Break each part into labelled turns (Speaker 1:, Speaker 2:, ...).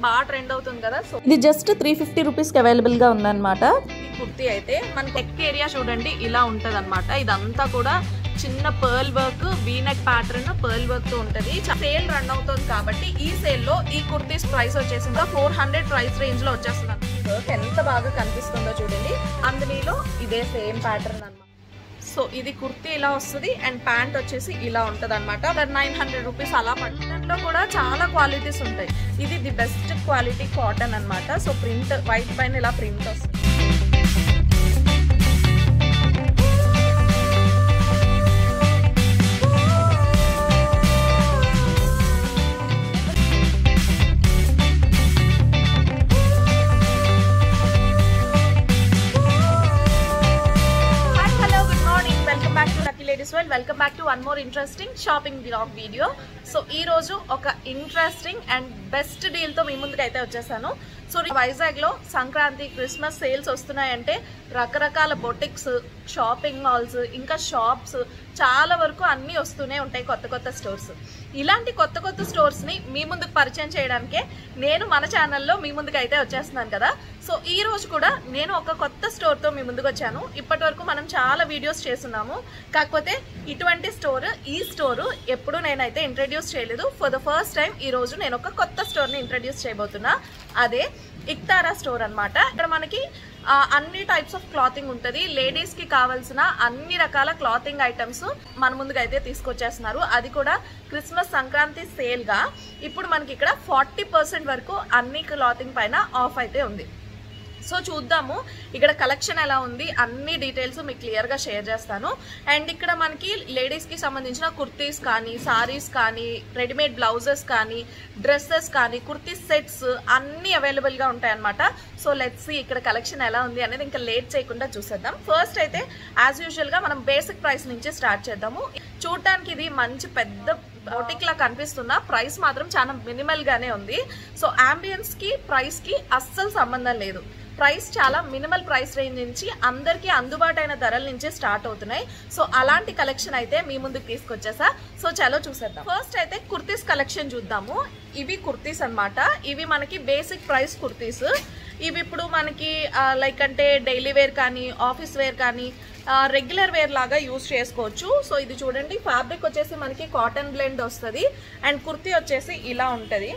Speaker 1: బాగా ట్రెండ్ అవుతుంది కదా. సో
Speaker 2: ఇది జస్ట్ 350 రూపీస్కి అవైలబుల్గా ఉందన్నమాట.
Speaker 1: ఈ కుర్తీ అయితే మనకి నెక్ ఏరియా చూడండి ఇలా ఉంటుంది అనమాట. ఇదంతా కూడా చిన్న pearl work, V-neck pattern pearl work తో ఉంటది. సేల్ రన్ అవుతుంది కాబట్టి ఈ సేల్ లో ఈ కుర్తీస్ ప్రైస్ వచ్చేసి 400 ప్రైస్ రేంజ్ లో వచ్చేస్తుంది. వర్క్ ఎంత బాగా కనిపిస్తుందో చూడండి. అందులో ఇదే సేమ్ ప్యాటర్న్ అన్నమాట. సో ఇది కుర్తీ ఇలా వస్తుంది అండ్ ప్యాంట్ వచ్చేసి ఇలా ఉంటుంది అనమాట. 900 రూపీస్ అలా పడుతుంది. దాంట్లో కూడా చాలా క్వాలిటీస్ ఉంటాయి. ఇది ది బెస్ట్ క్వాలిటీ కాటన్ అనమాట. సో ప్రింట్ వైట్ పైన ఇలా ప్రింట్ వస్తుంది. Welcome back to one more interesting shopping blog video. So ఈ రోజు ఒక ఇంట్రెస్టింగ్ అండ్ బెస్ట్ డీల్ తో మీ ముందుకు అయితే వచ్చేసాను. సో వైజాగ్ లో సంక్రాంతి క్రిస్మస్ సేల్స్ వస్తున్నాయంటే రకరకాల బొటిక్స్, షాపింగ్ మాల్స్, ఇంకా షాప్స్ చాలా వరకు అన్నీ వస్తూనే ఉంటాయి, కొత్త కొత్త స్టోర్స్. ఇలాంటి కొత్త కొత్త స్టోర్స్ ని మీ ముందుకు పరిచయం చేయడానికే నేను మన ఛానల్లో మీ ముందుకు అయితే వచ్చేస్తున్నాను కదా. సో ఈ రోజు కూడా నేను ఒక కొత్త స్టోర్ తో మీ ముందుకు వచ్చాను. ఇప్పటి వరకు మనం చాలా వీడియోస్ చేస్తున్నాము, కాకపోతే ఇటువంటి స్టోర్, ఈ స్టోర్ ఎప్పుడు నేనైతే ఇంట్రడ్యూస్ చేయలేదు. ఫర్ ద ఫస్ట్ టైం ఈ రోజు నేను ఒక కొత్త స్టోర్ ని ఇంట్రడ్యూస్ చేయబోతున్నా. అదే ఇక్తారా స్టోర్ అన్నమాట. ఇక్కడ మనకి అన్ని టైప్స్ ఆఫ్ క్లాతింగ్ ఉంటుంది. లేడీస్ కి కావాల్సిన అన్ని రకాల క్లాతింగ్ ఐటమ్స్ మన ముందుకు అయితే తీసుకొచ్చేస్తున్నారు. అది కూడా క్రిస్మస్ సంక్రాంతి సేల్ గా ఇప్పుడు మనకి ఇక్కడ 40% వరకు అన్ని క్లాతింగ్ పైన ఆఫ్ అయితే ఉంది. సో చూద్దాము ఇక్కడ కలెక్షన్ ఎలా ఉంది, అన్ని డీటెయిల్స్ మీకు క్లియర్ గా షేర్ చేస్తాను. అండ్ ఇక్కడ మనకి లేడీస్ కి సంబంధించిన కుర్తీస్ కానీ, సారీస్ కానీ, రెడీమేడ్ బ్లౌజెస్ కానీ, డ్రెస్సెస్ కానీ, కుర్తీ సెట్స్ అన్ని అవైలబుల్ గా ఉంటాయి అనమాట. సో లెట్స్ సీ ఇక్కడ కలెక్షన్ ఎలా ఉంది అనేది ఇంకా లేట్ చేయకుండా చూసేద్దాం. ఫస్ట్ అయితే యాజ్ యూజువల్ గా మనం బేసిక్ ప్రైస్ నుంచి స్టార్ట్ చేద్దాము. చూడటానికి ఇది మంచి పెద్ద బొటిక్ లా కనిపిస్తున్నా ప్రైస్ మాత్రం చాలా మినిమల్ గానే ఉంది. సో అంబియన్స్ కి ప్రైస్ కి అస్సలు సంబంధం లేదు. ప్రైస్ చాలా మినిమల్ ప్రైస్ రేంజ్ నుంచి అందరికీ అందుబాటైన ధరల నుంచి స్టార్ట్ అవుతున్నాయి. సో అలాంటి కలెక్షన్ అయితే మీ ముందుకు తీసుకొచ్చేసా. సో చలో చూసేద్దాం. ఫస్ట్ అయితే కుర్తీస్ కలెక్షన్ చూద్దాము. ఇవి కుర్తీస్ అన్నమాట. ఇవి మనకి బేసిక్ ప్రైస్ కుర్తీస్. ఇవి ఇప్పుడు మనకి లైక్ అంటే డైలీ వేర్ కానీ, ఆఫీస్ వేర్ కానీ, రెగ్యులర్ వేర్ లాగా యూజ్ చేసుకోవచ్చు. సో ఇది చూడండి, ఫ్యాబ్రిక్ వచ్చేసి మనకి కాటన్ బ్లెండ్ వస్తుంది అండ్ కుర్తీ వచ్చేసి ఇలా ఉంటుంది.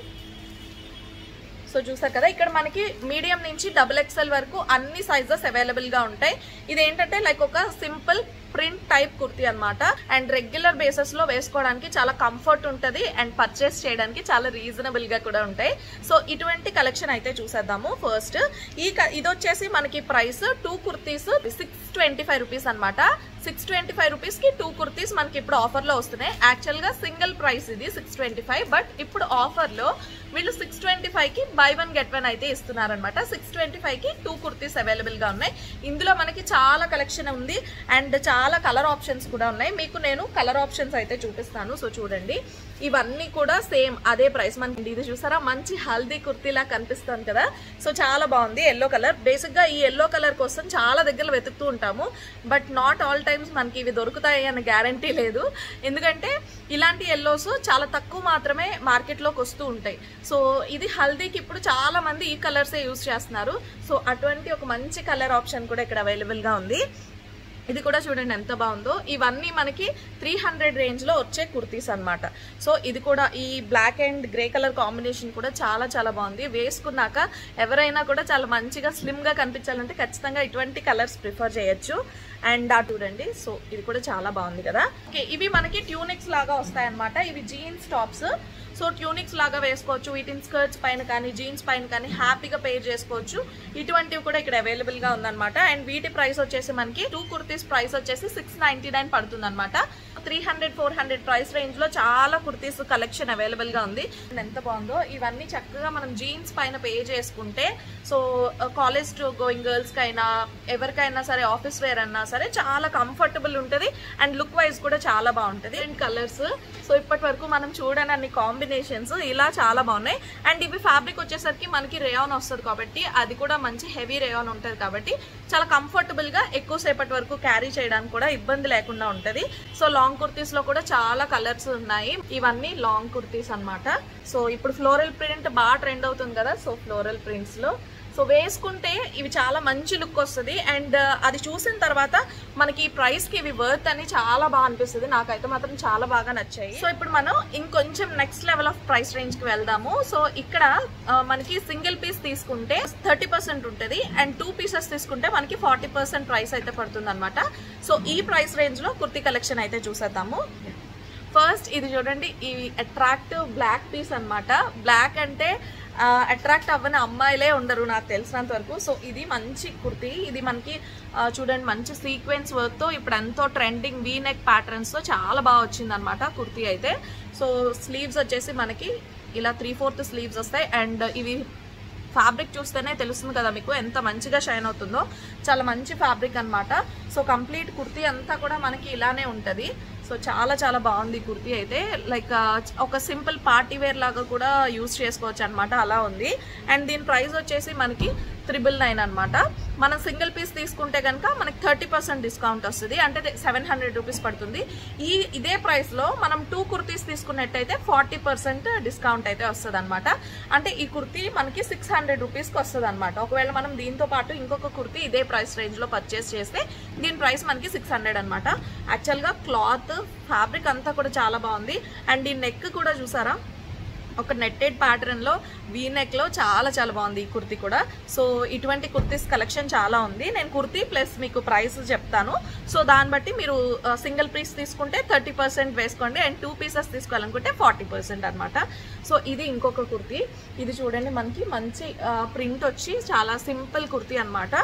Speaker 1: సో చూసారు కదా, ఇక్కడ మనకి మీడియం నుంచి XXL వరకు అన్ని సైజెస్ అవైలబుల్ గా ఉంటాయి. ఇదేంటంటే లైక్ ఒక సింపుల్ ప్రింట్ టైప్ కుర్తీ అనమాట. అండ్ రెగ్యులర్ బేసిస్ లో వేసుకోవడానికి చాలా కంఫర్ట్ ఉంటుంది అండ్ పర్చేస్ చేయడానికి చాలా రీజనబుల్ గా కూడా ఉంటాయి. సో ఇటువంటి కలెక్షన్ అయితే చూసేద్దాము. ఫస్ట్ ఇది వచ్చేసి మనకి ప్రైస్ 2 కుర్తీస్ 625 రూపీస్ అనమాట. 625 రూపీస్ కి 2 కుర్తీస్ మనకి ఇప్పుడు ఆఫర్ లో వస్తున్నాయి. యాక్చువల్ గా సింగిల్ ప్రైస్ ఇది 625, బట్ ఇప్పుడు ఆఫర్ లో వీళ్ళు 625 కి బై 1 get 1 అయితే ఇస్తున్నారనమాట. 625 కి 2 కుర్తీస్ అవైలబుల్ గా ఉన్నాయి. ఇందులో మనకి చాలా కలెక్షన్ ఉంది అండ్ చాలా కలర్ ఆప్షన్స్ కూడా ఉన్నాయి. మీకు నేను కలర్ ఆప్షన్స్ అయితే చూపిస్తాను. సో చూడండి, ఇవన్నీ కూడా సేమ్ అదే ప్రైస్. మనకి ఇది చూసారా, మంచి హల్దీ కుర్తీలా కనిపిస్తుంది కదా. సో చాలా బాగుంది. Yellow colour. బేసిక్ గా ఈ ఎల్లో కలర్ కోసం చాలా దగ్గర వెతుకుతూ ఉంటాము, బట్ నాట్ ఆల్ టైమ్స్ మనకి ఇవి దొరుకుతాయి అనే గ్యారంటీ లేదు. ఎందుకంటే ఇలాంటి ఎల్లోస్ చాలా తక్కువ మాత్రమే మార్కెట్ లోకి వస్తూ ఉంటాయి. సో ఇది హల్దీకి ఇప్పుడు చాలా మంది ఈ కలర్సే యూజ్ చేస్తున్నారు. సో అటువంటి ఒక మంచి కలర్ ఆప్షన్ కూడా ఇక్కడ అవైలబుల్ గా ఉంది. ఇది కూడా చూడండి ఎంత బాగుందో. ఇవన్నీ మనకి 300 రేంజ్ లో వచ్చే కుర్తీస్ అన్నమాట. సో ఇది కూడా ఈ black and grey colour combination కూడా చాలా చాలా బాగుంది. వేసుకున్నాక ఎవరైనా కూడా చాలా మంచిగా స్లిమ్ గా కనిపించాలంటే ఖచ్చితంగా ఇటువంటి కలర్స్ ప్రిఫర్ చేయొచ్చు. అండ్ చూడండి, సో ఇది కూడా చాలా బాగుంది కదా. ఓకే, ఇవి మనకి ట్యూనిక్స్ లాగా వస్తాయి అన్నమాట. ఇవి జీన్స్ టాప్స్. సో ట్యూనిక్స్ లాగా వేసుకోవచ్చు. వీటిని స్కర్ట్స్ పైన కానీ, జీన్స్ పైన కానీ హ్యాపీగా పేర్ చేసుకోవచ్చు. ఇటువంటివి కూడా ఇక్కడ అవైలబుల్ గా ఉందన్నమాట. అండ్ వీటి ప్రైస్ వచ్చేసి మనకి 2 కుర్తీస్ ప్రైస్ వచ్చేసి 699 పడుతుంది అనమాట. 300-400 ప్రైస్ రేంజ్ లో చాలా కుర్తీస్ కలెక్షన్ అవైలబుల్ గా ఉంది. ఎంత బాగుందో. ఇవన్నీ చక్కగా మనం జీన్స్ పైన పే చేసుకుంటే, సో కాలేజ్ గోయింగ్ గర్ల్స్ కైనా, ఎవరికైనా సరే, ఆఫీస్ వేర్ అన్నా సరే చాలా కంఫర్టబుల్ ఉంటుంది అండ్ లుక్ వైజ్ కూడా చాలా బాగుంటుంది. అండ్ కలర్స్, సో ఇప్పటి వరకు మనం చూడని అన్ని కాంబినేషన్స్ ఇలా చాలా బాగున్నాయి. అండ్ ఇవి ఫ్యాబ్రిక్ వచ్చేసరికి మనకి రేయాన్ వస్తుంది కాబట్టి, అది కూడా మంచి హెవీ రేయాన్ ఉంటుంది కాబట్టి చాలా కంఫర్టబుల్ గా ఎక్కువ సేపటి వరకు క్యారీ చేయడానికి కూడా ఇబ్బంది లేకుండా ఉంటుంది. సో లాంగ్ లాంగ్ కుర్తీస్ లో కూడా చాలా కలర్స్ ఉన్నాయి. ఇవన్నీ లాంగ్ కుర్తీస్ అన్నమాట. సో ఇప్పుడు ఫ్లోరల్ ప్రింట్ బాగా ట్రెండ్ అవుతుంది కదా, సో ఫ్లోరల్ ప్రింట్స్ లో సో వేసుకుంటే ఇవి చాలా మంచి లుక్ వస్తుంది. అండ్ అది చూసిన తర్వాత మనకి ఈ ప్రైస్ కి ఇవి వర్త్ అని చాలా బాగా అనిపిస్తుంది. నాకైతే మాత్రం చాలా బాగా నచ్చాయి. సో ఇప్పుడు మనం ఇంకొంచెం next level of price range కి వెళ్దాము. సో ఇక్కడ మనకి సింగిల్ పీస్ తీసుకుంటే 30% ఉంటుంది అండ్ 2 పీసెస్ తీసుకుంటే మనకి 40% ప్రైస్ అయితే పడుతుంది అనమాట. సో ఈ ప్రైస్ రేంజ్ లో కుర్తీ కలెక్షన్ అయితే చూసేద్దాము. ఫస్ట్ ఇది చూడండి, ఈ అట్రాక్టివ్ బ్లాక్ పీస్ అన్నమాట. బ్లాక్ అంటే అట్రాక్ట్ అవ్వని అమ్మాయిలే ఉండరు నాకు తెలిసినంత వరకు. సో ఇది మంచి కుర్తీ. ఇది మనకి చూడండి మంచి సీక్వెన్స్ వర్క్ తో ఇప్పుడు ఎంతో ట్రెండింగ్ వీ నెక్ ప్యాటర్న్స్ తో చాలా బాగా వచ్చింది అనమాట కుర్తీ అయితే. సో స్లీవ్స్ వచ్చేసి మనకి ఇలా 3/4 స్లీవ్స్ వస్తాయి. అండ్ ఇవి ఫ్యాబ్రిక్ చూస్తేనే తెలుస్తుంది కదా మీకు ఎంత మంచిగా షైన్ అవుతుందో. చాలా మంచి ఫ్యాబ్రిక్ అనమాట. సో కంప్లీట్ కుర్తీ అంతా కూడా మనకి ఇలానే ఉంటుంది. సో చాలా చాలా బాగుంది కుర్తీ అయితే. లైక్ ఒక సింపుల్ పార్టీ వేర్ లాగా కూడా యూజ్ చేసుకోవచ్చు అనమాట, అలా ఉంది. అండ్ దీని ప్రైస్ వచ్చేసి మనకి 999 అనమాట. మనం సింగిల్ పీస్ తీసుకుంటే కనుక మనకి 30% డిస్కౌంట్ వస్తుంది, అంటే 700 రూపీస్ పడుతుంది. ఇదే ప్రైస్ లో మనం 2 కుర్తీస్ తీసుకున్నట్టయితే 40% డిస్కౌంట్ అయితే వస్తుంది అనమాట. అంటే ఈ కుర్తీ మనకి 600 రూపీస్కి వస్తుంది అనమాట. ఒకవేళ మనం దీంతో పాటు ఇంకొక కుర్తీ ఇదే ప్రైస్ రేంజ్ లో పర్చేస్ చేస్తే దీని ప్రైస్ మనకి 600 అనమాట. యాక్చువల్గా క్లాత్ ఫ్యాబ్రిక్ అంతా కూడా చాలా బాగుంది. అండ్ ఈ నెక్ కూడా చూసారా, ఒక నెట్టెడ్ ప్యాటర్న్ లో వీ నెక్ లో చాలా చాలా బాగుంది ఈ కుర్తీ కూడా. సో ఇటువంటి కుర్తీస్ కలెక్షన్ చాలా ఉంది. నేను కుర్తీ ప్లస్ మీకు ప్రైస్ చెప్తాను. సో దాన్ని బట్టి మీరు సింగిల్ పీస్ తీసుకుంటే 30% వేసుకోండి అండ్ 2 పీసెస్ తీసుకోవాలనుకుంటే 40% అనమాట. సో ఇది ఇంకొక కుర్తీ. ఇది చూడండి మనకి మంచి ప్రింట్ వచ్చి చాలా సింపుల్ కుర్తీ అనమాట.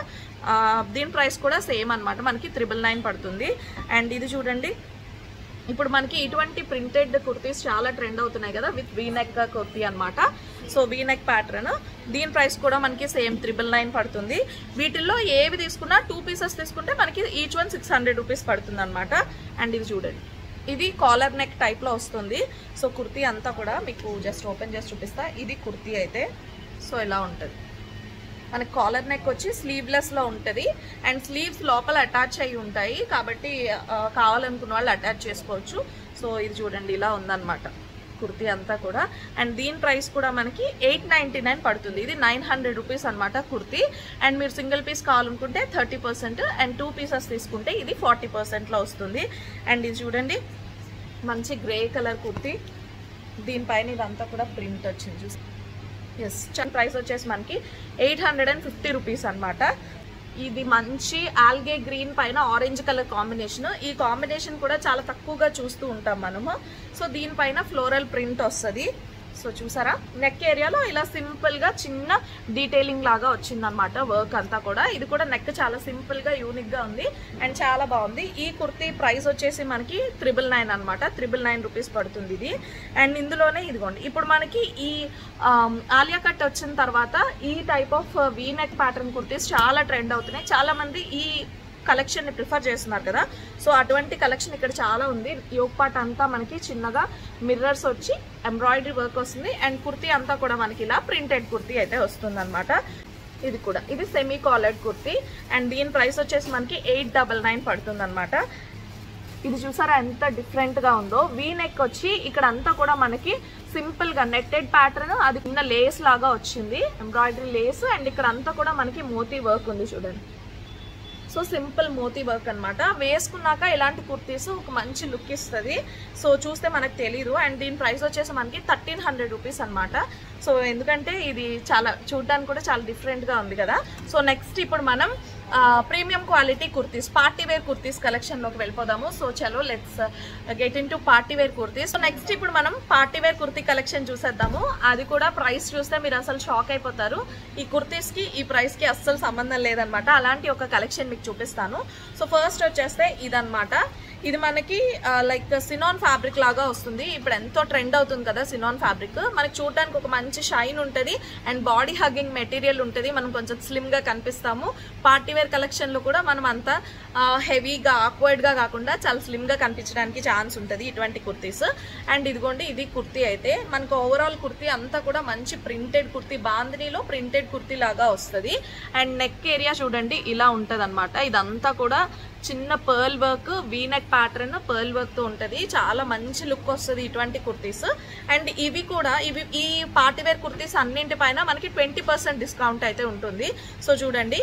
Speaker 1: దీని ప్రైస్ కూడా సేమ్ అనమాట, మనకి 999 పడుతుంది. అండ్ ఇది చూడండి, ఇప్పుడు మనకి ఇటువంటి ప్రింటెడ్ కుర్తీస్ చాలా ట్రెండ్ అవుతున్నాయి కదా, విత్ వీ నెక్ కుర్తీ అనమాట. సో వీ నెక్ ప్యాటర్న్, దీని ప్రైస్ కూడా మనకి సేమ్ 999 పడుతుంది. వీటిల్లో ఏవి తీసుకున్నా 2 పీసెస్ తీసుకుంటే మనకి ఈచ్ వన్ 600 రూపీస్ పడుతుంది అనమాట. అండ్ ఇది చూడండి, ఇది కాలర్ నెక్ టైప్ లో వస్తుంది. సో కుర్తీ అంతా కూడా మీకు జస్ట్ ఓపెన్ చేసి చూపిస్తా. ఇది కుర్తీ అయితే సో ఇలా ఉంటుంది. మనకి కాలర్ నెక్ వచ్చి స్లీవ్లెస్ లో ఉంటుంది అండ్ స్లీవ్స్ లోపల అటాచ్ అయ్యి ఉంటాయి కాబట్టి కావాలనుకున్న వాళ్ళు అటాచ్ చేసుకోవచ్చు. సో ఇది చూడండి ఇలా ఉందన్నమాట కుర్తీ అంతా కూడా. అండ్ దీని ప్రైస్ కూడా మనకి 899 పడుతుంది. ఇది 900 రూపీస్ అనమాట కుర్తీ. అండ్ మీరు సింగిల్ పీస్ కావాలనుకుంటే 30% అండ్ 2 పీసెస్ తీసుకుంటే ఇది 40%లో వస్తుంది. అండ్ ఇది చూడండి మంచి గ్రే కలర్ కుర్తీ, దీనిపైన ఇదంతా కూడా ప్రింట్ వచ్చింది చూసి. ఎస్, ప్రైస్ వచ్చేసి మనకి 850 రూపీస్ అనమాట. ఇది మంచి ఆల్గే గ్రీన్ పైన ఆరెంజ్ కలర్ కాంబినేషన్. ఈ కాంబినేషన్ కూడా చాలా తక్కువగా చూస్తూ ఉంటాం మనము. సో దీనిపైన ఫ్లోరల్ ప్రింట్ వస్తుంది. సో చూసారా, నెక్ ఏరియాలో ఇలా సింపుల్ గా చిన్న డీటెయిలింగ్ లాగా వచ్చింది అనమాట వర్క్ అంతా కూడా. ఇది కూడా నెక్ చాలా సింపుల్ గా యూనిక్ గా ఉంది అండ్ చాలా బాగుంది. ఈ కుర్తీ ప్రైస్ వచ్చేసి మనకి 999 అనమాట, 999 రూపీస్ పడుతుంది ఇది. అండ్ ఇందులోనే ఇదిగోండి, ఇప్పుడు మనకి ఈ ఆలియా కట్ వచ్చిన తర్వాత ఈ type of V neck pattern kurtis చాలా ట్రెండ్ అవుతున్నాయి. చాలా మంది ఈ కలెక్షన్ ని ప్రిఫర్ చేస్తున్నారు కదా. సో అటువంటి కలెక్షన్ ఇక్కడ చాలా ఉంది. యోక్ పార్ట్ అంతా మనకి చిన్నగా మిర్రర్స్ వచ్చి ఎంబ్రాయిడరీ వర్క్ వస్తుంది అండ్ కుర్తీ అంతా కూడా మనకి ఇలా ప్రింటెడ్ కుర్తీ అయితే వస్తుంది అనమాట. ఇది కూడా ఇది సెమీ కాలర్డ్ కుర్తీ అండ్ దీని ప్రైస్ వచ్చేసి మనకి 899 పడుతుంది అనమాట. ఇది చూసారా ఎంత డిఫరెంట్ గా ఉందో. వీ నెక్ వచ్చి ఇక్కడ అంతా కూడా మనకి సింపుల్ గా నెట్టెడ్ ప్యాటర్న్, అది కింద లేస్ లాగా వచ్చింది, ఎంబ్రాయిడరీ లేస్. అండ్ ఇక్కడ అంతా కూడా మనకి మోతీ వర్క్ ఉంది చూడండి. సో సింపుల్ మోతీ వర్క్ అనమాట. వేసుకున్నాక ఇలాంటి కుర్తీస్ ఒక మంచి లుక్ ఇస్తుంది. సో చూస్తే మనకు తెలియదు. అండ్ దీని ప్రైస్ వచ్చేసి మనకి 1300 రూపీస్ అనమాట. సో ఎందుకంటే ఇది చాలా చూడడానికి కూడా చాలా డిఫరెంట్ గా ఉంది కదా. సో నెక్స్ట్ ఇప్పుడు మనం premium quality kurtis, party wear kurtis collection లోకి వెళ్ళిపోదాము. సో చలో let's get into party wear kurtis. So next ఇప్పుడు మనం పార్టీ వేర్ కుర్తీ కలెక్షన్ చూసేద్దాము. అది కూడా ప్రైస్ చూస్తే మీరు అసలు షాక్ అయిపోతారు. ఈ కుర్తీస్ కి ఈ ప్రైస్ కి అస్సలు సంబంధం లేదనమాట. అలాంటి ఒక కలెక్షన్ మీకు చూపిస్తాను. సో ఫస్ట్ వచ్చేస్తే ఇదనమాట. ఇది మనకి లైక్ సినాన్ ఫ్యాబ్రిక్ లాగా వస్తుంది. ఇప్పుడు ఎంతో ట్రెండ్ అవుతుంది కదా సినాన్ ఫ్యాబ్రిక్. మనకి చూడడానికి ఒక మంచి షైన్ ఉంటుంది అండ్ బాడీ హగ్గింగ్ మెటీరియల్ ఉంటుంది. మనం కొంచెం స్లిమ్ గా కనిపిస్తాము. పార్టీ వేర్ కలెక్షన్ లో కూడా మనం అంతా హెవీగా ఆక్వర్డ్ గా కాకుండా చాలా స్లిమ్ గా కనిపించడానికి ఛాన్స్ ఉంటుంది ఇటువంటి కుర్తీస్. అండ్ ఇదిగోండి ఇది కుర్తీ అయితే మనకు ఓవరాల్ కుర్తీ అంతా కూడా మంచి ప్రింటెడ్ కుర్తీ, బాందినీలో ప్రింటెడ్ కుర్తీ లాగా వస్తుంది. అండ్ నెక్ ఏరియా చూడండి ఇలా ఉంటది అనమాట. ఇదంతా కూడా చిన్న pearl work V-neck pattern pearl work తో ఉంటది. చాలా మంచి లుక్ వస్తుంది ఇటువంటి కుర్తీస్. అండ్ ఇవి కూడా ఈ పార్టీవేర్ కుర్తీస్ అన్నింటిపైన మనకి 20% డిస్కౌంట్ అయితే ఉంటుంది. సో చూడండి,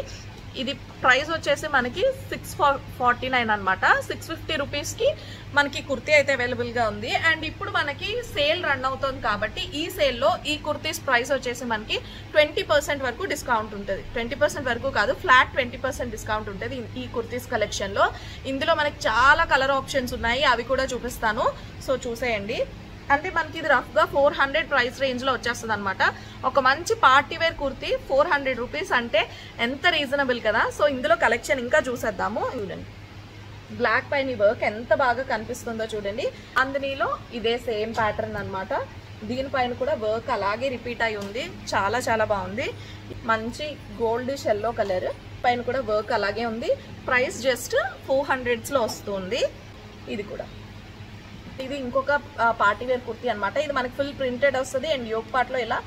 Speaker 1: ఇది ప్రైస్ వచ్చేసి మనకి 649 అనమాట. 650 రూపీస్కి మనకి కుర్తీ అయితే అవైలబుల్గా ఉంది. అండ్ ఇప్పుడు మనకి సేల్ రన్ అవుతుంది కాబట్టి ఈ సేల్లో ఈ కుర్తీస్ ప్రైస్ వచ్చేసి మనకి 20% వరకు డిస్కౌంట్ ఉంటుంది. 20% వరకు కాదు, ఫ్లాట్ 20% డిస్కౌంట్ ఉంటుంది ఈ కుర్తీస్ కలెక్షన్లో. ఇందులో మనకి చాలా కలర్ ఆప్షన్స్ ఉన్నాయి, అవి కూడా చూపిస్తాను. సో చూసేయండి. అంటే మనకి ఇది రఫ్గా 400 ప్రైస్ రేంజ్లో వచ్చేస్తుంది అనమాట. ఒక మంచి పార్టీవేర్ కుర్తీ 400 రూపీస్ అంటే ఎంత రీజనబుల్ కదా. సో ఇందులో కలెక్షన్ ఇంకా చూసేద్దాము. చూడండి, బ్లాక్ పైన వర్క్ ఎంత బాగా కనిపిస్తుందో చూడండి. అందులో ఇదే సేమ్ ప్యాటర్న్ అనమాట. దీనిపైన కూడా వర్క్ అలాగే రిపీట్ అయి ఉంది. చాలా చాలా బాగుంది. మంచి గోల్డ్ షెల్లో కలర్ పైన కూడా వర్క్ అలాగే ఉంది. ప్రైస్ జస్ట్ 400స్లో వస్తుంది. ఇది కూడా ఇది ఇంకొక పార్టీవేర్ కుర్తీ అనమాట. ఇది మనకి ఫుల్ ప్రింటెడ్ వస్తుంది అండ్ యోక్ పార్ట్ లో ఇలా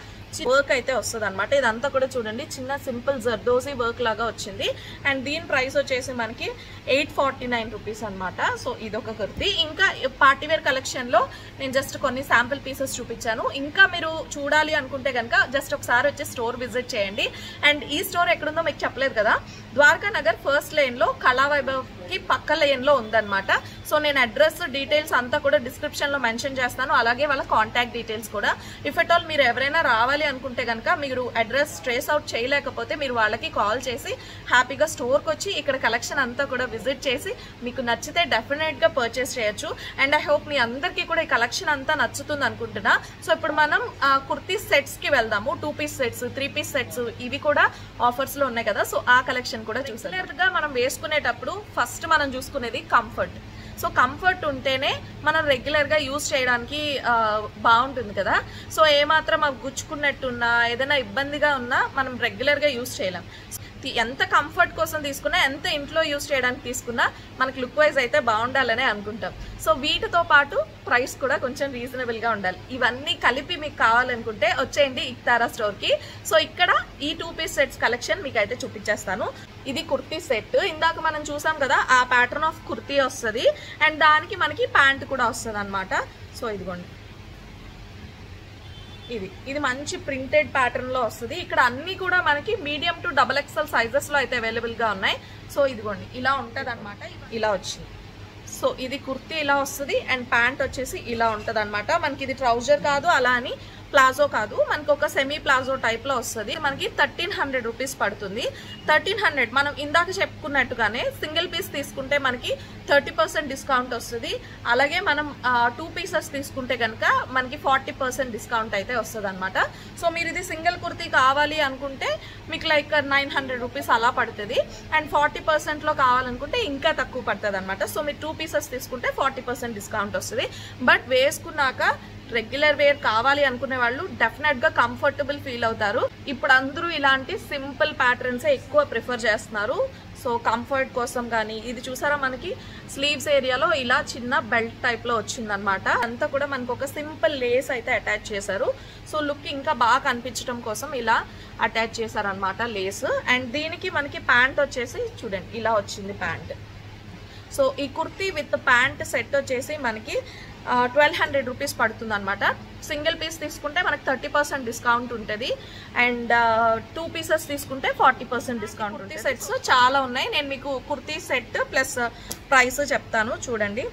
Speaker 1: వర్క్ అయితే వస్తుంది అనమాట. ఇదంతా కూడా చూడండి చిన్న సింపుల్ జర్దోజీ వర్క్ లాగా వచ్చింది. అండ్ దీని ప్రైస్ వచ్చేసి మనకి 849 రూపీస్ అనమాట. సో ఇదొక కుర్తీ. ఇంకా పార్టీవేర్ కలెక్షన్ లో నేను జస్ట్ కొన్ని శాంపుల్ పీసెస్ చూపించాను. ఇంకా మీరు చూడాలి అనుకుంటే కనుక జస్ట్ ఒకసారి వచ్చి స్టోర్ విజిట్ చేయండి. అండ్ ఈ స్టోర్ ఎక్కడుందో మీకు చెప్పలేదు కదా, ద్వారకా నగర్ ఫస్ట్ లేన్ లో కళావైభవ్ కి పక్క లేన్ లో ఉందన్నమాట. సో నేను అడ్రస్ డీటెయిల్స్ అంతా కూడా డిస్క్రిప్షన్ లో మెన్షన్ చేస్తాను, అలాగే వాళ్ళ కాంటాక్ట్ డీటెయిల్స్ కూడా. ఇఫ్ ఎట్ ఆల్ మీరు ఎవరైనా రావాలి అనుకుంటే కనుక మీరు అడ్రస్ ట్రేస్ అవుట్ చేయలేకపోతే మీరు వాళ్ళకి కాల్ చేసి హ్యాపీగా స్టోర్కి వచ్చి ఇక్కడ కలెక్షన్ అంతా కూడా విజిట్ చేసి మీకు నచ్చితే డెఫినెట్గా పర్చేస్ చేయొచ్చు. అండ్ ఐ హోప్ మీ అందరికీ కూడా ఈ కలెక్షన్ అంతా నచ్చుతుంది అనుకుంటున్నా. సో ఇప్పుడు మనం కుర్తీ సెట్స్కి వెళ్దాము. 2 పీస్ సెట్స్, 3 పీస్ సెట్స్ ఇవి కూడా ఆఫర్స్లో ఉన్నాయి కదా. సో ఆ కలెక్షన్ కూడా చూసారుగా. మనం వేసుకునేటప్పుడు ఫస్ట్ మనం చూసుకునేది కంఫర్ట్. సో కంఫర్ట్ ఉంటేనే మనం రెగ్యులర్గా యూజ్ చేయడానికి బాగుంటుంది కదా. సో ఏమాత్రం అవి గుచ్చుకున్నట్టున్నా ఏదైనా ఇబ్బందిగా ఉన్నా మనం రెగ్యులర్గా యూజ్ చేయలేం. ఎంత కంఫర్ట్ కోసం తీసుకున్నా, ఎంత ఇంట్లో యూజ్ చేయడానికి తీసుకున్నా మనకి లుక్ వైజ్ అయితే బాగుండాలనే అనుకుంటాం. సో వీటితో పాటు ప్రైస్ కూడా కొంచెం రీజనబుల్గా ఉండాలి. ఇవన్నీ కలిపి మీకు కావాలనుకుంటే వచ్చేయండి ఇక్తారా స్టోర్కి. సో ఇక్కడ ఈ 2 పీస్ సెట్స్ కలెక్షన్ మీకు అయితే చూపించేస్తాను. ఇది కుర్తీ సెట్. ఇందాక మనం చూసాం కదా, ఆ ప్యాటర్న్ ఆఫ్ కుర్తీ వస్తుంది అండ్ దానికి మనకి ప్యాంట్ కూడా వస్తుంది అనమాట. సో ఇదిగోండి, ఇది మంచి ప్రింటెడ్ ప్యాటర్న్ లో వస్తుంది. ఇక్కడ అన్ని కూడా మనకి మీడియం టు XXL సైజెస్ లో అయితే అవైలబుల్ గా ఉన్నాయి. సో ఇదిగోండి ఇలా ఉంటది అనమాట. ఇలా వచ్చింది. సో ఇది కుర్తీ ఇలా వస్తుంది అండ్ ప్యాంట్ వచ్చేసి ఇలా ఉంటది అనమాట. మనకి ఇది ట్రౌజర్ కాదు, అలా అని ప్లాజో కాదు, మనకి ఒక సెమీ ప్లాజో టైప్ లో వస్తుంది. మనకి 1300 రూపీస్ పడుతుంది. 1300 మనం ఇందాక చెప్పుకున్నట్టుగానే సింగిల్ పీస్ తీసుకుంటే మనకి 30% డిస్కౌంట్ వస్తుంది. అలాగే మనం 2 పీసెస్ తీసుకుంటే కనుక మనకి 40% డిస్కౌంట్ అయితే వస్తుంది అనమాట. సో మీరు ఇది సింగిల్ కుర్తీ కావాలి అనుకుంటే మీకు లైక్ 900 రూపీస్ అలా పడుతుంది. అండ్ 40% లో కావాలనుకుంటే ఇంకా తక్కువ పడుతుంది అనమాట. సో మీరు 2 పీసెస్ తీసుకుంటే 40% డిస్కౌంట్ వస్తుంది. బట్ వేసుకున్నాక రెగ్యులర్ వేర్ కావాలి అనుకునే వాళ్ళు డెఫినెట్ గా కంఫర్టబుల్ ఫీల్ అవుతారు. ఇప్పుడు అందరూ ఇలాంటి సింపుల్ ప్యాటర్న్స్ ఎక్కువ ప్రిఫర్ చేస్తున్నారు. సో కంఫర్ట్ కోసం కానీ ఇది చూసారా, మనకి స్లీవ్స్ ఏరియాలో ఇలా చిన్న బెల్ట్ టైప్ లో వచ్చిందనమాట. అంతా కూడా మనకు ఒక సింపుల్ లేస్ అయితే అటాచ్ చేశారు. సో లుక్ ఇంకా బాగా కనిపించడం కోసం ఇలా అటాచ్ చేశారనమాట లేస్. అండ్ దీనికి మనకి ప్యాంట్ వచ్చేసి చూడండి ఇలా వచ్చింది ప్యాంట్. సో ఈ కుర్తీ విత్ ప్యాంట్ సెట్ వచ్చేసి మనకి 1200 రూపీస్ పడుతుంది అనమాట. సింగిల్ పీస్ తీసుకుంటే మనకి 30% డిస్కౌంట్ ఉంటుంది. అండ్ 2 పీసెస్ తీసుకుంటే 40% డిస్కౌంట్ ఉంటుంది. సెట్స్ చాలా ఉన్నాయి. నేను మీకు కుర్తీ సెట్ ప్లస్ ప్రైస్ చెప్తాను చూడండి.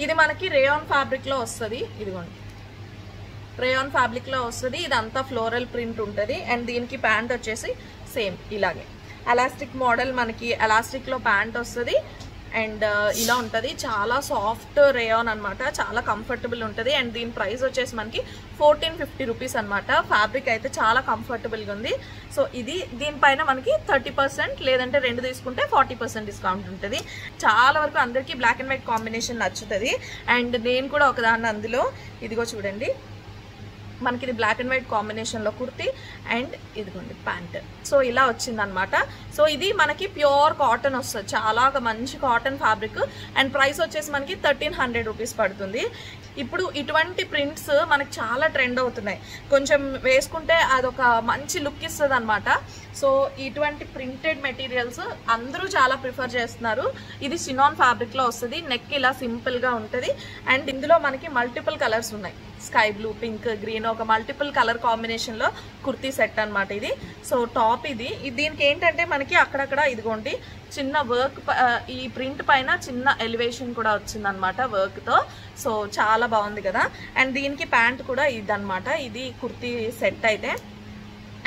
Speaker 1: ఇది మనకి రేయాన్ ఫ్యాబ్రిక్ లో వస్తుంది. ఇదిగోండి, రేయాన్ ఫ్యాబ్రిక్ లో వస్తుంది. ఇదంతా ఫ్లోరల్ ప్రింట్ ఉంటుంది. అండ్ దీనికి ప్యాంట్ వచ్చేసి సేమ్ ఇలాగే ఎలాస్టిక్ మోడల్, మనకి ఎలాస్టిక్ లో ప్యాంట్ వస్తుంది. అండ్ ఇలా ఉంటుంది. చాలా సాఫ్ట్ రేయాన్ అనమాట, చాలా కంఫర్టబుల్ ఉంటుంది. అండ్ దీని ప్రైస్ వచ్చేసి మనకి 1450 రూపీస్ అనమాట. ఫ్యాబ్రిక్ అయితే చాలా కంఫర్టబుల్గా ఉంది. సో ఇది దీనిపైన మనకి 30% లేదంటే 2 తీసుకుంటే 40% డిస్కౌంట్ ఉంటుంది. చాలా వరకు అందరికీ బ్లాక్ అండ్ వైట్ కాంబినేషన్ నచ్చుతుంది. అండ్ నేను కూడా ఒకదాన్ని అందులో. ఇదిగో చూడండి, మనకి ఇది బ్లాక్ అండ్ వైట్ కాంబినేషన్లో కుర్తీ అండ్ ఇదిగోండి ప్యాంట్. సో ఇలా వచ్చిందనమాట. సో ఇది మనకి ప్యూర్ కాటన్ వస్తుంది, చాలా మంచి కాటన్ ఫ్యాబ్రిక్ అండ్ ప్రైస్ వచ్చేసి మనకి 1300 రూపీస్ పడుతుంది. ఇప్పుడు ఇటువంటి ప్రింట్స్ మనకి చాలా ట్రెండ్ అవుతున్నాయి, కొంచెం వేసుకుంటే అదొక మంచి లుక్ ఇస్తుంది అనమాట. సో ఇటువంటి ప్రింటెడ్ మెటీరియల్స్ అందరూ చాలా ప్రిఫర్ చేస్తున్నారు. ఇది సినాన్ ఫ్యాబ్రిక్లో వస్తుంది, నెక్ ఇలా సింపుల్గా ఉంటుంది అండ్ ఇందులో మనకి మల్టిపుల్ కలర్స్ ఉన్నాయి, స్కై బ్లూ, పింక్, గ్రీన్, ఒక మల్టిపుల్ కలర్ కాంబినేషన్లో కుర్తీ సెట్ అనమాట ఇది. సో టాప్ ఇది దీనికి ఏంటంటే మనకి అక్కడక్కడ ఇదిగోండి చిన్న వర్క్, ఈ ప్రింట్ పైన చిన్న ఎలివేషన్ కూడా వచ్చిందనమాట వర్క్తో. సో చాలా బాగుంది కదా. అండ్ దీనికి ప్యాంట్ కూడా ఇదనమాట, ఇది కుర్తీ సెట్ అయితే.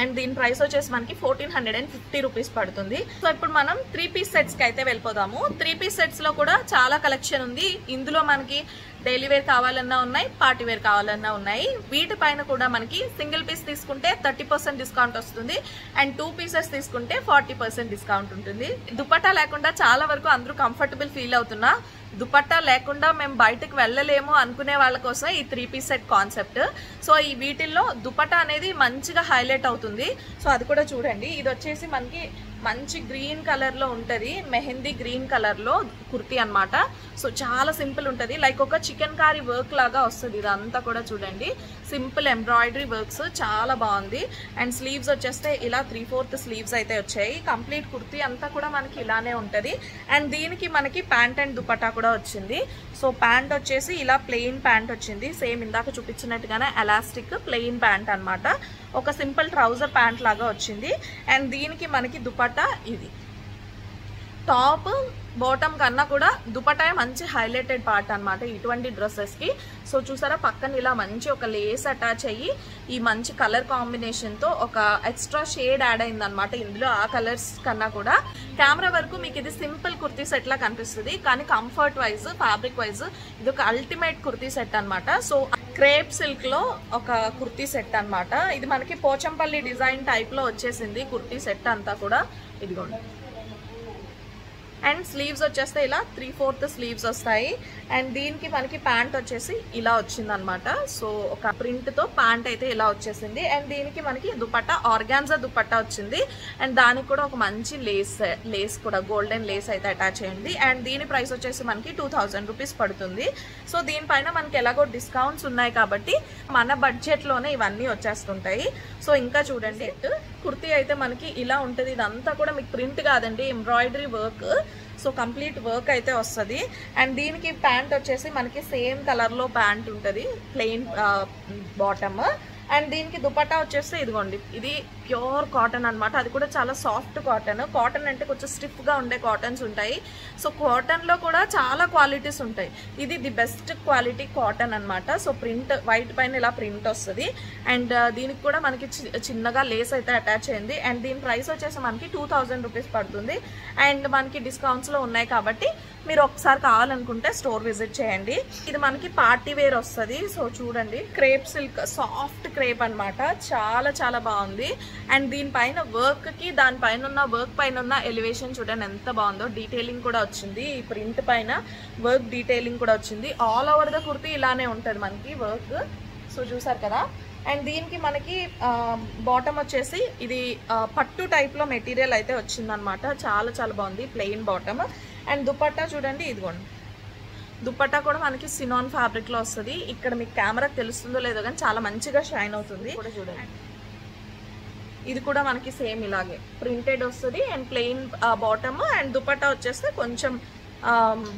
Speaker 1: అండ్ దీని ప్రైస్ వచ్చేసి మనకి 1450 రూపీస్ పడుతుంది. సో ఇప్పుడు మనం 3 పీస్ సెట్స్కి అయితే వెళ్ళిపోదాము. 3 పీస్ సెట్స్లో కూడా చాలా కలెక్షన్ ఉంది. ఇందులో మనకి డైలీ వేర్ కావాలన్నా ఉన్నాయి, పార్టీ వేర్ కావాలన్నా ఉన్నాయి. వీటిపైన కూడా మనకి సింగిల్ పీస్ తీసుకుంటే 30% డిస్కౌంట్ వస్తుంది అండ్ 2 పీసెస్ తీసుకుంటే 40% డిస్కౌంట్ ఉంటుంది. దుపట్టా లేకుండా చాలా వరకు అందరూ కంఫర్టబుల్ ఫీల్ అవుతున్నా, దుపట్టా లేకుండా మేము బయటకు వెళ్ళలేము అనుకునే వాళ్ళ కోసం ఈ 3 పీస్ సెట్ కాన్సెప్ట్. సో ఈ వీటిల్లో దుపట్టా అనేది మంచిగా హైలైట్ అవుతుంది. సో అది కూడా చూడండి, ఇది వచ్చేసి మనకి మంచి గ్రీన్ కలర్లో ఉంటుంది, మెహందీ గ్రీన్ కలర్లో కుర్తీ అనమాట. సో చాలా సింపుల్ ఉంటుంది, లైక్ ఒక చికెన్ కారీ వర్క్ లాగా వస్తుంది. ఇదంతా కూడా చూడండి సింపుల్ ఎంబ్రాయిడరీ వర్క్స్, చాలా బాగుంది. అండ్ స్లీవ్స్ వచ్చేస్తే ఇలా 3/4 స్లీవ్స్ అయితే వచ్చాయి. కంప్లీట్ కుర్తీ అంతా కూడా మనకి ఇలానే ఉంటుంది. అండ్ దీనికి మనకి ప్యాంట్ అండ్ దుపట్టా కూడా వచ్చింది. సో ప్యాంట్ వచ్చేసి ఇలా ప్లెయిన్ ప్యాంట్ వచ్చింది, సేమ్ ఇందాక చూపించినట్టుగానే ఎలాస్టిక్ ప్లెయిన్ ప్యాంట్ అనమాట. ఒక సింపుల్ ట్రౌజర్ ప్యాంట్ లాగా వచ్చింది. అండ్ దీనికి మనకి దుపట్టా ఇది. టాప్ బాటమ్ కన్నా కూడా దుపట్టా మంచి హైలైటెడ్ పార్ట్ అనమాట ఇటువంటి డ్రెస్సెస్కి. సో చూసారా పక్కన ఇలా మంచి ఒక లేస్ అటాచ్ అయ్యి ఈ మంచి కలర్ కాంబినేషన్తో ఒక ఎక్స్ట్రా షేడ్ యాడ్ అయింది అనమాట ఇందులో. ఆ కలర్స్ కన్నా కూడా కెమెరా వరకు మీకు ఇది సింపుల్ కుర్తీ సెట్ లా కనిపిస్తుంది, కానీ కంఫర్ట్ వైజ్, ఫ్యాబ్రిక్ వైజ్ ఇది ఒక అల్టిమేట్ కుర్తీ సెట్ అనమాట. సో క్రేప్ సిల్క్ లో ఒక కుర్తీ సెట్ అనమాట. ఇది మనకి పోచంపల్లి డిజైన్ టైప్ లో వచ్చేసింది కుర్తీ సెట్ అంతా కూడా. ఇదిగోండి. అండ్ స్లీవ్స్ వచ్చేస్తే ఇలా 3/4 స్లీవ్స్ వస్తాయి. అండ్ దీనికి మనకి ప్యాంట్ వచ్చేసి ఇలా వచ్చిందనమాట. సో ఒక ప్రింట్తో ప్యాంట్ అయితే ఇలా వచ్చేసింది. అండ్ దీనికి మనకి దుపట్టా ఆర్గాన్జా దుపట్టా వచ్చింది. అండ్ దానికి కూడా ఒక మంచి లేస్ కూడా గోల్డెన్ లేస్ అయితే అటాచ్ అయ్యింది. అండ్ దీని ప్రైస్ వచ్చేసి మనకి 2000 రూపీస్ పడుతుంది. సో దీనిపైన మనకి ఎలాగో డిస్కౌంట్స్ ఉన్నాయి కాబట్టి మన బడ్జెట్లోనే ఇవన్నీ వచ్చేస్తుంటాయి. సో ఇంకా చూడండి కుర్తీ అయితే మనకి ఇలా ఉంటుంది. ఇదంతా కూడా మీకు ప్రింట్ కాదండి, embroidery work. So complete work అయితే వస్తుంది. అండ్ దీనికి ప్యాంట్ వచ్చేసి మనకి సేమ్ కలర్లో ప్యాంట్ ఉంటుంది, ప్లెయిన్ బాటమ్. అండ్ దీనికి దుపట్టా వచ్చేస్తే ఇదిగోండి, ఇది ప్యూర్ కాటన్ అనమాట. అది కూడా చాలా సాఫ్ట్ కాటన్. కాటన్ అంటే కొంచెం స్టిఫ్గా ఉండే కాటన్స్ ఉంటాయి. సో కాటన్లో కూడా చాలా క్వాలిటీస్ ఉంటాయి. ఇది ది బెస్ట్ క్వాలిటీ కాటన్ అనమాట. సో ప్రింట్ వైట్ పైన ఇలా ప్రింట్ వస్తుంది. అండ్ దీనికి కూడా మనకి చిన్నగా లేస్ అయితే అటాచ్ అయింది. అండ్ దీని ప్రైస్ వచ్చేసి మనకి 2000 రూపీస్ పడుతుంది. అండ్ మనకి డిస్కౌంట్స్లో ఉన్నాయి కాబట్టి మీరు ఒకసారి కావాలనుకుంటే స్టోర్ విజిట్ చేయండి. ఇది మనకి పార్టీ వేర్ వస్తుంది. సో చూడండి క్రేప్ సిల్క్, సాఫ్ట్ క్రేప్ అనమాట, చాలా చాలా బాగుంది. అండ్ దీనిపైన వర్క్కి దానిపైన ఉన్న వర్క్ పైన ఉన్న ఎలివేషన్ చూడండి ఎంత బాగుందో. డీటెయిలింగ్ కూడా వచ్చింది, ఈ ప్రింట్ పైన వర్క్ డీటెయిలింగ్ కూడా వచ్చింది. ఆల్ ఓవర్ ద కుర్తీ ఇలానే ఉంటుంది మనకి వర్క్. సో చూసారు కదా. అండ్ దీనికి మనకి బాటమ్ వచ్చేసి ఇది పట్టు టైప్లో మెటీరియల్ అయితే వచ్చిందనమాట. చాలా చాలా బాగుంది, ప్లెయిన్ బాటమ్. అండ్ దుపట్టా చూడండి, ఇదిగోండి దుపట్టా కూడా మనకి సినాన్ ఫ్యాబ్రిక్లో వస్తుంది. ఇక్కడ మీకు కెమెరాకి తెలుస్తుందో లేదో కానీ చాలా మంచిగా షైన్ అవుతుంది కూడా చూడండి. ఇది కూడా మనకి సేమ్ ఇలాగే ప్రింటెడ్ వస్తుంది. And plain bottom. And dupatta వచ్చేస్తే కొంచెం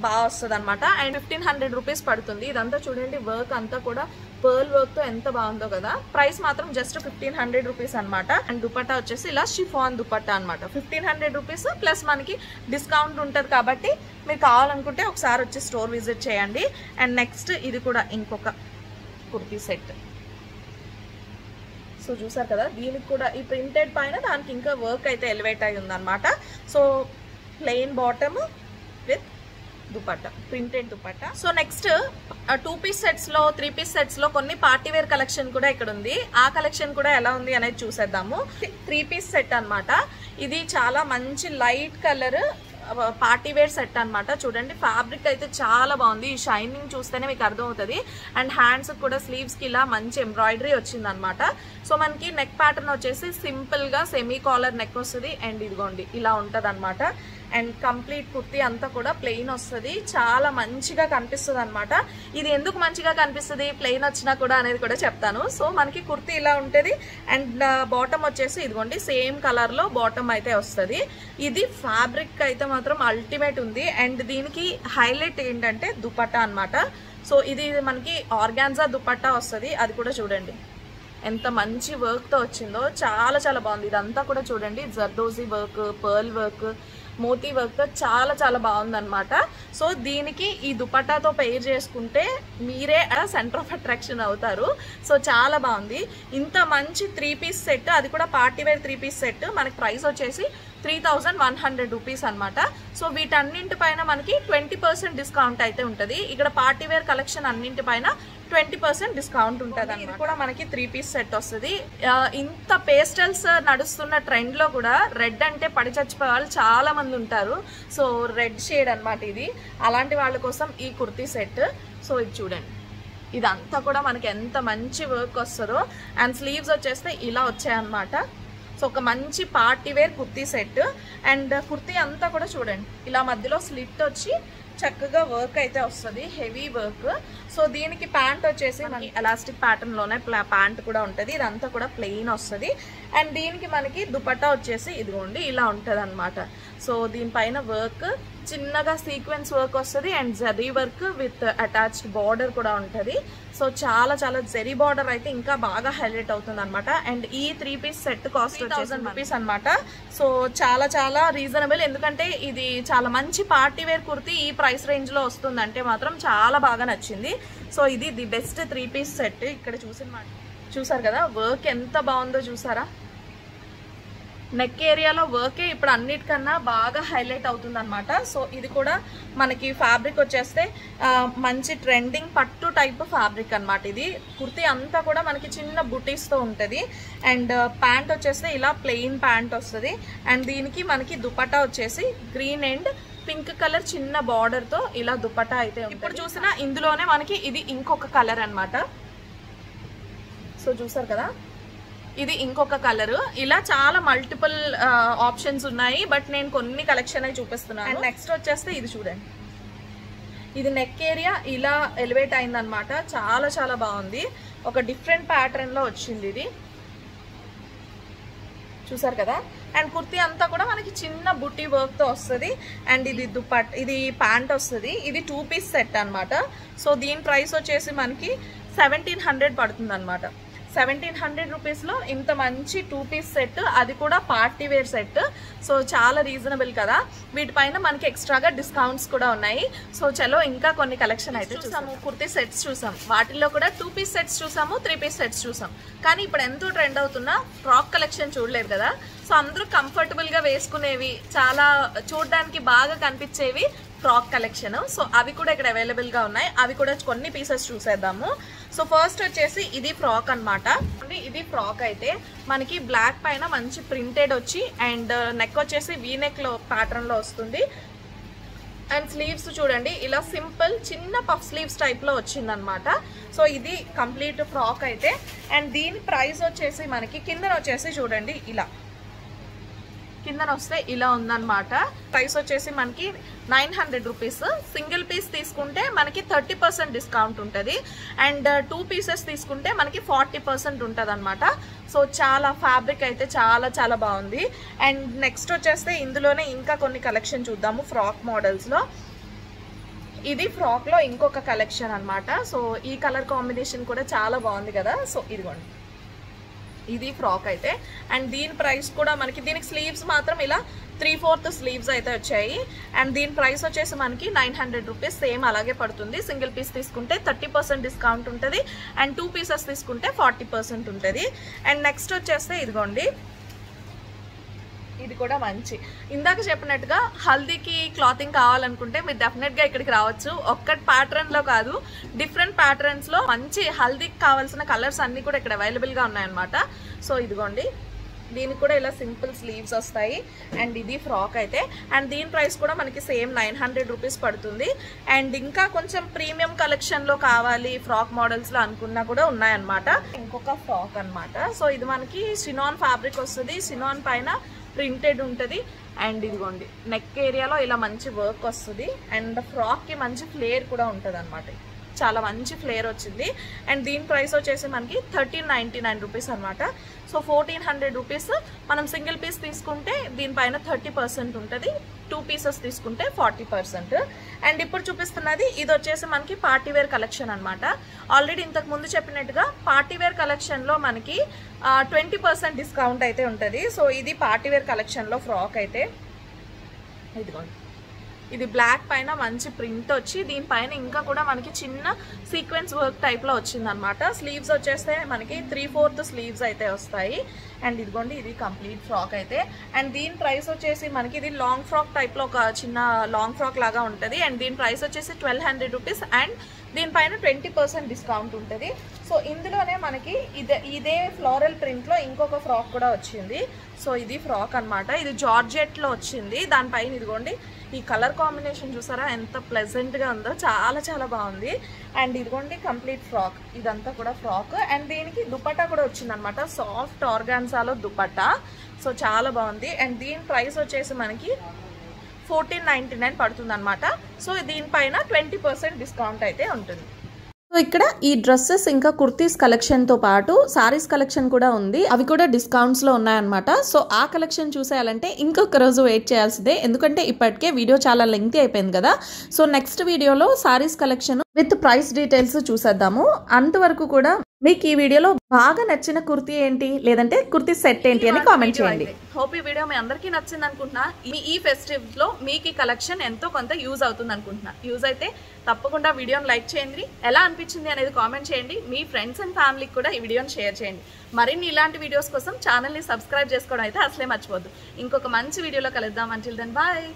Speaker 1: బాగా వస్తుంది అనమాట. అండ్ 1500 రూపీస్ పడుతుంది. ఇదంతా చూడండి వర్క్ అంతా కూడా పర్ల్ వర్క్తో ఎంత బాగుందో కదా. ప్రైస్ మాత్రం జస్ట్ 1500 రూపీస్ అనమాట. అండ్ దుపట్టా వచ్చేసి ఇలా షిఫాన్ దుపట్టా అనమాట. 1500 రూపీస్ ప్లస్ మనకి డిస్కౌంట్ ఉంటుంది కాబట్టి మీరు కావాలనుకుంటే ఒకసారి వచ్చి స్టోర్ విజిట్ చేయండి. అండ్ నెక్స్ట్ ఇది కూడా ఇంకొక కుర్తీ సెట్. సో చూసారు కదా, దీనికి కూడా ఈ ప్రింటెడ్ పైన దానికి ఇంకా వర్క్ అయితే ఎలివేట్ అయి ఉందన్నమాట. So plain bottom with dupatta, printed dupatta. So next 2 piece సెట్స్లో 3 పీస్ సెట్స్లో కొన్ని పార్టీ వేర్ కలెక్షన్ కూడా ఇక్కడ ఉంది. ఆ కలెక్షన్ కూడా ఎలా ఉంది అనేది చూసేద్దాము. 3 పీస్ సెట్ అనమాట. ఇది చాలా మంచి light colour party wear set అనమాట. చూడండి ఫ్యాబ్రిక్ అయితే చాలా బాగుంది. ఈ షైనింగ్ చూస్తేనే మీకు అర్థమవుతుంది. అండ్ హ్యాండ్స్ కూడా స్లీవ్స్కి ఇలా మంచి ఎంబ్రాయిడరీ వచ్చింది అనమాట. సో మనకి నెక్ ప్యాటర్న్ వచ్చేసి సింపుల్గా సెమీ కాలర్ నెక్ వస్తుంది. అండ్ ఇదిగోండి ఇలా ఉంటుంది అనమాట. అండ్ కంప్లీట్ కుర్తీ అంతా కూడా ప్లెయిన్ వస్తుంది. చాలా మంచిగా కనిపిస్తుంది అనమాట. ఇది ఎందుకు మంచిగా కనిపిస్తుంది ప్లెయిన్ వచ్చినా కూడా అనేది కూడా చెప్తాను. సో మనకి కుర్తీ ఇలా ఉంటుంది. అండ్ బాటమ్ వచ్చేసి ఇదిగోండి సేమ్ కలర్లో బాటమ్ అయితే వస్తుంది. ఇది ఫ్యాబ్రిక్ అయితే మాత్రం అల్టిమేట్ ఉంది. అండ్ దీనికి హైలైట్ ఏంటంటే దుపట్టా అనమాట. సో ఇది మనకి ఆర్గాన్జా దుపట్టా వస్తుంది. అది కూడా చూడండి ఎంత మంచి వర్క్తో వచ్చిందో. చాలా చాలా బాగుంది. ఇదంతా కూడా చూడండి zardozi work, pearl work, moti work చాలా చాలా బాగుందన్నమాట. సో దీనికి ఈ దుపట్టాతో పెయిర్ చేసుకుంటే మీరే సెంటర్ ఆఫ్ అట్రాక్షన్ అవుతారు. సో చాలా బాగుంది. ఇంత మంచి 3 పీస్ సెట్, అది కూడా పార్టీ వేర్ 3 పీస్ సెట్ మనకి ప్రైస్ వచ్చేసి 3100 రూపీస్ అనమాట. సో వీటన్నింటిపైన మనకి 20% డిస్కౌంట్ అయితే ఉంటుంది. ఇక్కడ పార్టీ వేర్ కలెక్షన్ అన్నింటిపైన 20% డిస్కౌంట్ ఉంటుంది. ఇది కూడా మనకి 3 పీస్ సెట్ వస్తుంది. ఇంత పేస్టల్స్ నడుస్తున్న ట్రెండ్ లో కూడా రెడ్ అంటే పడి చచ్చిపోయే వాళ్ళు చాలా మంది ఉంటారు. సో రెడ్ షేడ్ అనమాట ఇది. అలాంటి వాళ్ళ కోసం ఈ కుర్తీ సెట్. సో ఇది చూడండి ఇదంతా కూడా మనకి ఎంత మంచి వర్క్ వస్తుందో. అండ్ స్లీవ్స్ వచ్చేస్తే ఇలా వచ్చాయన్నమాట. సో ఒక మంచి party wear kurti set. And kurti అంతా కూడా చూడండి ఇలా మధ్యలో స్లిట్ వచ్చి చక్కగా వర్క్ అయితే వస్తుంది, హెవీ వర్క్. సో దీనికి ప్యాంట్ వచ్చేసి మనకి ఎలాస్టిక్ ప్యాటర్న్ లోనే ప్యాంట్ కూడా ఉంటుంది. ఇదంతా కూడా ప్లెయిన్ వస్తుంది. అండ్ దీనికి మనకి దుపట్టా వచ్చేసి ఇదిగోండి ఇలా ఉంటుంది అనమాట. సో దీనిపైన వర్క్ చిన్నగా సీక్వెన్స్ వర్క్ వస్తుంది. And zari work with attached border కూడా ఉంటుంది. సో చాలా చాలా జరీ బార్డర్ అయితే ఇంకా బాగా హైలైట్ అవుతుంది అనమాట. అండ్ ఈ 3 పీస్ సెట్ కాస్ట్ 3000 రూపీస్ అనమాట. సో చాలా చాలా రీజనబుల్. ఎందుకంటే ఇది చాలా మంచి పార్టీ వేర్ కుర్తీ ఈ ప్రైస్ రేంజ్ లో వస్తుంది అంటే మాత్రం చాలా బాగా నచ్చింది. సో ఇది ది బెస్ట్ 3 పీస్ సెట్. ఇక్కడ చూసారు కదా వర్క్ ఎంత బాగుందో చూసారా. నెక్ ఏరియాలో వర్కే ఇప్పుడు అన్నిటికన్నా బాగా హైలైట్ అవుతుంది అనమాట. సో ఇది కూడా మనకి ఫ్యాబ్రిక్ వచ్చేస్తే మంచి ట్రెండింగ్ పట్టు టైప్ ఫ్యాబ్రిక్ అనమాట. ఇది కుర్తీ అంతా కూడా మనకి చిన్న బుటీస్తో ఉంటుంది. అండ్ ప్యాంట్ వచ్చేస్తే ఇలా ప్లెయిన్ ప్యాంట్ వస్తుంది. అండ్ దీనికి మనకి దుపట్టా వచ్చేసి గ్రీన్ అండ్ పింక్ కలర్ చిన్న బార్డర్తో ఇలా దుపట్టా అయితే ఇప్పుడు చూసినా ఇందులోనే మనకి ఇది ఇంకొక కలర్ అనమాట. సో చూసారు కదా ఇది ఇంకొక కలర్. ఇలా చాలా మల్టిపుల్ ఆప్షన్స్ ఉన్నాయి. బట్ నేను కొన్ని కలెక్షన్ అయి చూపిస్తున్నాను. అండ్ నెక్స్ట్ వచ్చేస్తే ఇది చూడండి. ఇది నెక్ ఏరియా ఇలా ఎలివేట్ అయిందనమాట. చాలా చాలా బాగుంది. ఒక డిఫరెంట్ ప్యాటర్న్ లో వచ్చింది ఇది. చూసారు కదా. అండ్ కుర్తీ అంతా కూడా మనకి చిన్న బుట్టి వర్క్ తో వస్తుంది. అండ్ ఇది ఇది ప్యాంట్ వస్తుంది. ఇది 2 పీస్ సెట్ అనమాట. సో దీని ప్రైస్ వచ్చేసి మనకి 1700 పడుతుంది అనమాట. 1700 రూపీస్లో ఇంత మంచి 2 పీస్ సెట్, అది కూడా పార్టీ వేర్ సెట్. సో చాలా రీజనబుల్ కదా. వీటిపైన మనకి ఎక్స్ట్రాగా డిస్కౌంట్స్ కూడా ఉన్నాయి. సో చలో ఇంకా కొన్ని కలెక్షన్ అయితే చూసాము. కుర్తీ సెట్స్ చూసాం, వాటిల్లో కూడా 2 పీస్ సెట్స్ చూసాము, 3 పీస్ సెట్స్ చూసాం. కానీ ఇప్పుడు ఎంతో ట్రెండ్ అవుతున్న ఫ్రాక్ కలెక్షన్ చూడలేదు కదా. సో అందరూ కంఫర్టబుల్గా వేసుకునేవి, చాలా చూడడానికి బాగా కనిపించేవి ఫ్రాక్ కలెక్షన్. సో అవి కూడా ఇక్కడ అవైలబుల్గా ఉన్నాయి. అవి కూడా కొన్ని పీసెస్ చూసేద్దాము. సో ఫస్ట్ వచ్చేసి ఇది ఫ్రాక్ అనమాట. ఇది ఫ్రాక్ అయితే మనకి బ్లాక్ పైన మంచి ప్రింటెడ్ వచ్చి అండ్ నెక్ వచ్చేసి వీ నెక్ లో ప్యాటర్న్ లో వస్తుంది. అండ్ స్లీవ్స్ చూడండి ఇలా సింపుల్ చిన్న పఫ్ స్లీవ్స్ టైప్ లో వచ్చిందనమాట. సో ఇది కంప్లీట్ ఫ్రాక్ అయితే. అండ్ దీని ప్రైస్ వచ్చేసి మనకి కింద వచ్చేసి చూడండి ఇలా కిందన వస్తే ఇలా ఉందన్నమాట. ప్రైస్ వచ్చేసి మనకి 900 రూపీస్. సింగిల్ పీస్ తీసుకుంటే మనకి 30% డిస్కౌంట్ ఉంటుంది. అండ్ 2 పీసెస్ తీసుకుంటే మనకి 40% ఉంటుంది అనమాట. సో చాలా ఫ్యాబ్రిక్ అయితే చాలా చాలా బాగుంది. అండ్ నెక్స్ట్ వచ్చేస్తే ఇందులోనే ఇంకా కొన్ని కలెక్షన్ చూద్దాము ఫ్రాక్ మోడల్స్లో. ఇది ఫ్రాక్లో ఇంకొక కలెక్షన్ అనమాట. సో ఈ కలర్ కాంబినేషన్ కూడా చాలా బాగుంది కదా. సో ఇదిగోండి ఇది ఫ్రాక్ అయితే. అండ్ దీని ప్రైస్ కూడా మనకి దీనికి స్లీవ్స్ మాత్రం ఇలా 3/4 స్లీవ్స్ అయితే వచ్చాయి. అండ్ దీని ప్రైస్ వచ్చేసి మనకి 900 రూపీస్ సేమ్ అలాగే పడుతుంది. సింగిల్ పీస్ తీసుకుంటే 30% డిస్కౌంట్ ఉంటుంది. అండ్ 2 పీసెస్ తీసుకుంటే 40% ఉంటుంది. అండ్ నెక్స్ట్ వచ్చేస్తే ఇదిగోండి ఇది కూడా మంచి ఇందాక చెప్పినట్టుగా హల్దీకి క్లాతింగ్ కావాలనుకుంటే మీరు డెఫినెట్గా ఇక్కడికి రావచ్చు. ఒక్క ప్యాటర్న్లో కాదు, డిఫరెంట్ ప్యాటర్న్స్లో మంచి హల్దీకి కావాల్సిన కలర్స్ అన్నీ కూడా ఇక్కడ అవైలబుల్గా ఉన్నాయన్నమాట. సో ఇదిగోండి దీనికి కూడా ఇలా సింపుల్ స్లీవ్స్ వస్తాయి అండ్ ఇది ఫ్రాక్ అయితే అండ్ దీని ప్రైస్ కూడా మనకి సేమ్ 900 రూపీస్ పడుతుంది అండ్ ఇంకా కొంచెం ప్రీమియం కలెక్షన్లో కావాలి ఫ్రాక్ మోడల్స్లో అనుకున్నా కూడా ఉన్నాయన్నమాట ఇంకొక ఫ్రాక్ అనమాట సో ఇది మనకి సినాన్ ఫ్యాబ్రిక్ వస్తుంది సినాన్ పైన ప్రింటెడ్ ఉంటుంది అండ్ ఇదిగోండి నెక్ ఏరియాలో ఇలా మంచి వర్క్ వస్తుంది అండ్ ఫ్రాక్కి మంచి ఫ్లేర్ కూడా ఉంటుంది అనమాట చాలా మంచి ఫ్లేర్ వచ్చింది అండ్ దీని ప్రైస్ వచ్చేసి మనకి 1399 రూపీస్ అనమాట సో 1400 రూపీస్ మనం సింగిల్ పీస్ తీసుకుంటే దీనిపైన 30% ఉంటుంది 2 పీసెస్ తీసుకుంటే 40% అండ్ ఇప్పుడు చూపిస్తున్నది ఇది వచ్చేసి మనకి పార్టీవేర్ కలెక్షన్ అనమాట ఆల్రెడీ ఇంతకు ముందు చెప్పినట్టుగా పార్టీవేర్ కలెక్షన్లో మనకి 20% డిస్కౌంట్ అయితే ఉంటుంది సో ఇది పార్టీవేర్ కలెక్షన్లో ఫ్రాక్ అయితే ఇదిగోండి ఇది బ్లాక్ పైన మంచి ప్రింట్ వచ్చి దీనిపైన ఇంకా కూడా మనకి చిన్న సీక్వెన్స్ వర్క్ టైప్లో వచ్చిందనమాట స్లీవ్స్ వచ్చేస్తే మనకి 3/4 స్లీవ్స్ అయితే వస్తాయి అండ్ ఇదిగోండి ఇది కంప్లీట్ ఫ్రాక్ అయితే అండ్ దీని ప్రైస్ వచ్చేసి మనకి ఇది లాంగ్ ఫ్రాక్ టైప్లో ఒక చిన్న లాంగ్ ఫ్రాక్ లాగా ఉంటుంది అండ్ దీని ప్రైస్ వచ్చేసి 1200 రూపీస్ అండ్ దీనిపైన 20% డిస్కౌంట్ ఉంటుంది సో ఇందులోనే మనకి ఇదే ఫ్లోరల్ ప్రింట్లో ఇంకొక ఫ్రాక్ కూడా వచ్చింది సో ఇది ఫ్రాక్ అనమాట ఇది జార్జెట్లో వచ్చింది దానిపైన ఇదిగోండి ఈ కలర్ కాంబినేషన్ చూసారా ఎంత ప్లెజెంట్గా ఉందో చాలా చాలా బాగుంది అండ్ ఇదిగోండి కంప్లీట్ ఫ్రాక్ ఇదంతా కూడా ఫ్రాక్ అండ్ దీనికి దుపట్టా కూడా వచ్చిందనమాట సాఫ్ట్ ఆర్గాన్సాలో దుపట్టా సో చాలా బాగుంది అండ్ దీని ప్రైస్ వచ్చేసి మనకి 1499 పడుతుంది అనమాట సో దీనిపైన 20% డిస్కౌంట్ అయితే ఉంటుంది
Speaker 2: సో ఇక్కడ ఈ డ్రెస్సెస్ ఇంకా కుర్తీస్ కలెక్షన్తో పాటు సారీస్ కలెక్షన్ కూడా ఉంది అవి కూడా డిస్కౌంట్స్లో ఉన్నాయన్నమాట సో ఆ కలెక్షన్ చూసేయాలంటే ఇంకొక రోజు వెయిట్ చేయాల్సిందే ఎందుకంటే ఇప్పటికే వీడియో చాలా లెంగ్తీ అయిపోయింది కదా సో నెక్స్ట్ వీడియోలో saris collection with price details చూసేద్దాము అంతవరకు కూడా మీకు ఈ వీడియోలో బాగా నచ్చిన కుర్తీ ఏంటి లేదంటే కుర్తీ సెట్ ఏంటి అని కామెంట్ చేయండి
Speaker 1: హోప్ ఈ వీడియో మీ అందరికీ నచ్చింది అనుకుంటున్నా ఈ ఫెస్టివ్లో మీకు ఈ కలెక్షన్ ఎంతో కొంత యూజ్ అవుతుంది అనుకుంటున్నా యూజ్ అయితే తప్పకుండా వీడియోని లైక్ చేయండి ఎలా అనిపించింది అనేది కామెంట్ చేయండి మీ ఫ్రెండ్స్ అండ్ ఫ్యామిలీకి కూడా ఈ వీడియోని షేర్ చేయండి మరిన్ని ఇలాంటి వీడియోస్ కోసం ఛానల్ని సబ్స్క్రైబ్ చేసుకోవడం అయితే అసలే మర్చిపోద్దు ఇంకొక మంచి వీడియోలో కలుద్దాం అంటిల్ దెన్ బాయ్